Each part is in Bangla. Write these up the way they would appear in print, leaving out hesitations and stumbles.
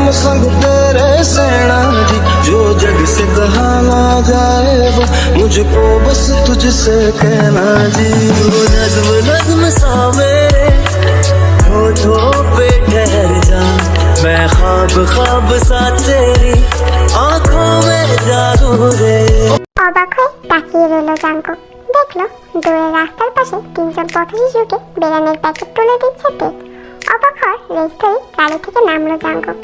हम संग तेरे सेना जी, जो जग से कहा ना जाए वो मुझको बस तुझसे कहना जी। वो नज्म नज्म सा मेरे होठों पे ठहर जा, मैं ख्वाब ख्वाब सा तेरी आंखों में जादू रे। অবাক হয়ে তাকিয়ে রইল জাঙ্কুক। দেখলো দূরে রাস্তার পাশে তিনজন পথ শিশুকে বিরিয়ানির প্যাকেট তুলে দিচ্ছে তে। অবাক হওয়ার রেস ধরে গাড়ি থেকে নামলো জাঙ্কুক।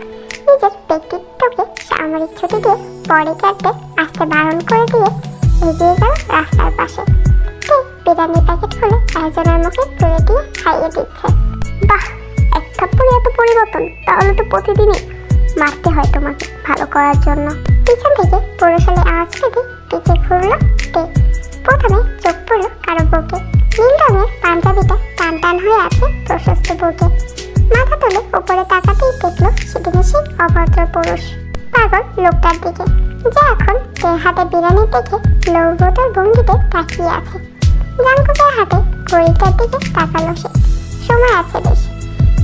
নিজের ব্যক্তিত্বকে সামরিক ছুটি দিয়ে বডি কাটতে আসতে বারণ করে দিয়ে এগিয়ে গেল রাস্তার পাশে। তে বিরিয়ানির প্যাকেট খুলে একজনের মুখে তুলে দিয়ে খাইয়ে দিচ্ছে। বাহ, এক থাপ্পড়ে এত পরিবর্তন, তাহলে তো প্রতিদিনই মারতে হয় তোমাকে ভালো করার জন্য। পিছন থেকে পুরুষালী আওয়াজ পেতে পিছে ঘুরলো তে। প্রথমে চোখ পড়লো কারো বুকে। নীল রঙের পাঞ্জাবিটা টান টান হয়ে আছে প্রশস্ত বুকে। মাথা তুলে উপরে তাকাতেই দেখলো সেদিনে সেই অভদ্র পুরুষ পাগল লোকটার দিকে, যে এখন তের হাতে বিরিয়ানি দেখে লৌবতর ভঙ্গিতে তাকিয়ে আছে। জাঙ্কুকের হাতে ঘড়িটার দিকে তাকালো সে। সময় আছে বেশ।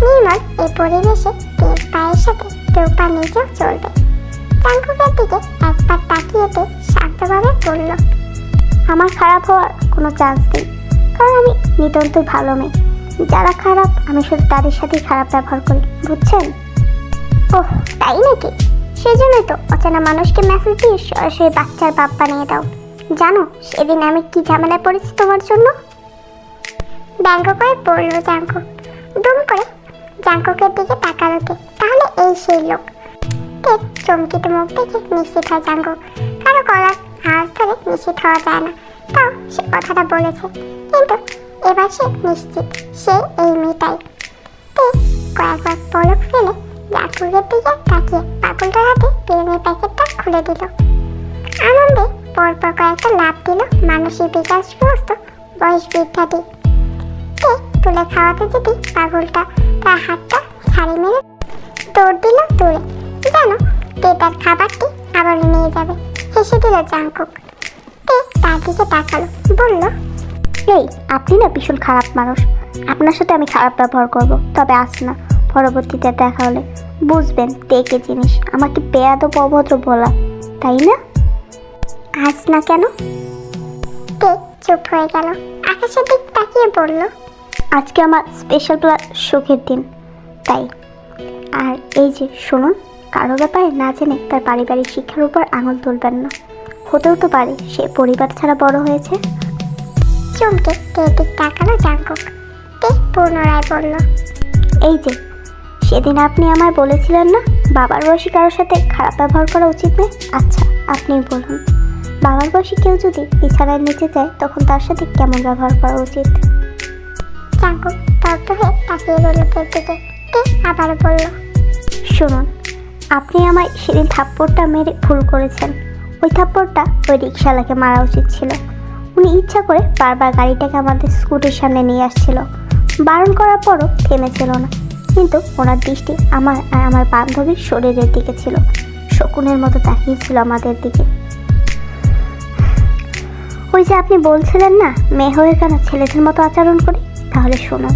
নির্মল এই পরিবেশে তের পায়ের সাথে কেউ পা নিচেও চলবে। জাঙ্কুকের দিকে একবার তাকিয়েতে শান্তভাবে বলল, আমার খারাপ হওয়ার কোনো চান্স নেই, কারণ আমি নিতান্তই ভালো মেয়ে। যারা খারাপ আমি শুধু তাদের সাথেই খারাপ ব্যবহার করি, বুঝছেন? ওহ, তাই নাকি? সেজন্যই তো অচেনা মানুষকে মেসেজ দিয়ে সরাসরি বাচ্চার বাপ বানিয়ে দাও। জানো সেদিন আমি কি ঝামেলায় পড়েছি তোমার জন্য? ব্যঙ্গ করে পড়ল জাঙ্কুক। দুম করে জাঙ্কুকের দিকে তাকালো তে। তাহলে এই সেই লোক। তের চমকিত মুখ দেখে নিশ্চিত হয় জাঙ্কুক। কারো গলার আওয়াজ ধরে নিশ্চিত হওয়া যায় না, তাও সে কথাটা বলেছে। কিন্তু এবার সে নিশ্চিত সে এই মেয়েটাই। তে কয়েকবার পলক ফেলে জাঙ্কুকের দিকে তাকিয়ে পাগলটার হাতে বিরিয়ানির প্যাকেটটা খুলে দিল। আনন্দে পরপর কয়েকটা লাফ দিল মানসিক বিকাশগ্রস্ত বয়স বৃদ্ধাটি। তে তুলে খাওয়াতে যেতেই পাগলটা তার হাতটা ছাড়ি মেরে দৌড় দিল দূরে, যেন তে তার খাবারটি আবার নিয়ে যাবে। হেসে দিল জাঙ্কুক। তে তার দিকে তাকালো, বলল, এই আপনি না ভীষণ খারাপ মানুষ, আপনার সাথে আমি খারাপ ব্যবহার করব, তবে আজ না, পরবর্তীতে দেখা হলে বুঝবেন তেকে জিনিস। আমাকে বেয়াদব অভদ্র বলা, তাই না? আজ না কেন? তে চুপ হয়ে গেল। আকাশের দিক তাকিয়ে বলল, আজকে আমার স্পেশাল প্লাস সুখের দিন, তাই। আর এই যে শুনুন, কারো ব্যাপারে না জেনে তার পারিবারিক শিক্ষার উপর আঙুল তুলবেন না। হতেও তো পারে সে পরিবার ছাড়া বড় হয়েছে। চমকে তের দিক তাকালো জাঙ্কুক। তে পুনরায় বলল, এই যে সেদিন আপনি আমায় বলেছিলেন না বাবার বয়সী কারোর সাথে খারাপ ব্যবহার করা উচিত নয়? আচ্ছা আপনি বলুন, বাবার বয়সী কেউ যদি বিছানায় নিচে যায় তখন তার সাথে কেমন ব্যবহার করা উচিত? জাঙ্কুক স্তব্ধ হয়ে তাকিয়ে রইল তের দিকে। তে আবার বলল, শুনুন, আপনি আমায় সেদিন থাপ্পড়টা মেরে ভুল করেছেন। ওই থাপ্পড়টা ওই রিকশাওয়ালাকে মারা উচিত ছিল। উনি ইচ্ছা করে বারবার গাড়িটাকে আমাদের স্কুটির সামনে নিয়ে আসছিল, বারণ করার পরও থেমেছিল না। কিন্তু ওনার দৃষ্টি আমার আর আমার বান্ধবীর শরীরের দিকে ছিল, শকুনের মতো তাকিয়েছিল আমাদের দিকে। ওই যে আপনি বলছিলেন না মেয়ে হয়ে কেন ছেলেদের মতো আচরণ করি, তাহলে শুনুন,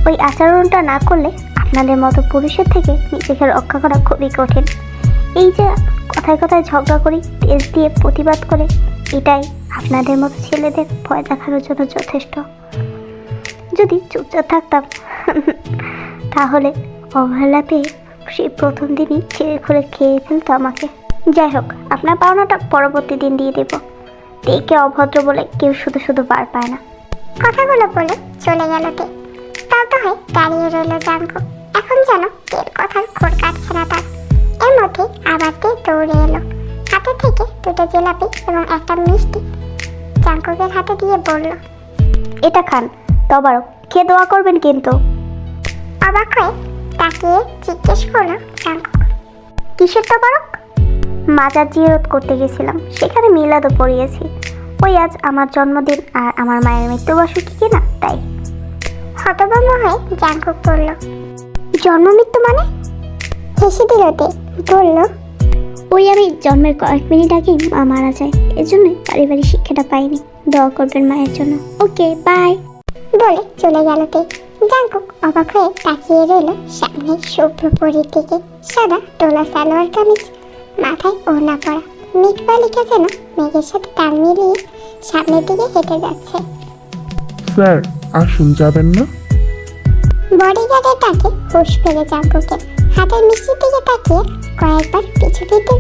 ওই আচরণটা না করলে আপনাদের মতো পুরুষের থেকে নিজেকে রক্ষা করা খুবই কঠিন। এই যে কথায় কথায় ঝগড়া করি, তেজ দিয়ে প্রতিবাদ করে, এটাই আপনাদের মতো ছেলেদের ভয় দেখানোর জন্য যথেষ্ট। যদি চুপচাপ থাকতাম তাহলে অবহেলা পেয়ে সেই প্রথম দিনই ছেড়ে খুলে খেয়ে ফেলতো আমাকে। যাই হোক, আপনার পাওনাটা পরবর্তী দিন দিয়ে দেব। তেকে অভদ্র বলে কেউ শুধু শুধু বার পায় না। কথাগুলো বলে চলে গেল তে। স্তব্ধ হয়ে দাঁড়িয়ে রইল জাঙ্কুক। এখন যেন তের কথার খোর কাটছে না তার। এর মধ্যে আবার তে দৌড়ে এলো। হাতে থেকে দুটো জিলাপি এবং একটা মিষ্টি জাঙ্কুকের হাতে দিয়ে বলল, এটা খান, তবারক খেয়ে দোয়া করবেন কিন্তু। অবাক হয়ে তাকিয়ে জিজ্ঞেস করলো জাঙ্কুক, কিসের তবারক? মাজার জিয়ারত করতে গেছিলাম, সেখানে মিলাদও পড়িয়েছি। ওই আজ আমার জন্মদিন আর আমার মায়ের মৃত্যুবার্ষিকী কিনা, তাই। হতভম্ব হয়ে জাঙ্কুক বলল, জন্ম মৃত্যু মানে? হেসে দিল তে, বলল, ওই আমি জন্মের কয়েক মিনিট আগেই মা মারা যায়, এজন্যই পারিবারিক শিক্ষাটা পাইনি। দোয়া করবেন মায়ের জন্য। ওকে বাই বলে চলে গেল তে। জাঙ্কুক অবাক হয়ে তাকিয়ে রইল সামনে শুভ্রপরীর দিকে। সাদা টোলা সালোয়ার কামিজ, মাথায় ওড়না পরা, মিট বালিকা যেন মেঘের সাথে তাল মিলিয়ে সামনের দিকে হেঁটে যাচ্ছে। স্যার আসুন, যাবেন না? বডিগার্ডের ডাকে হুঁশ ফেলে জাঙ্কুকে। হাতের মিষ্টির দিকে তাকিয়ে কয়েকবার পিছু দিতে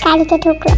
গাড়িতে ঢুকলো।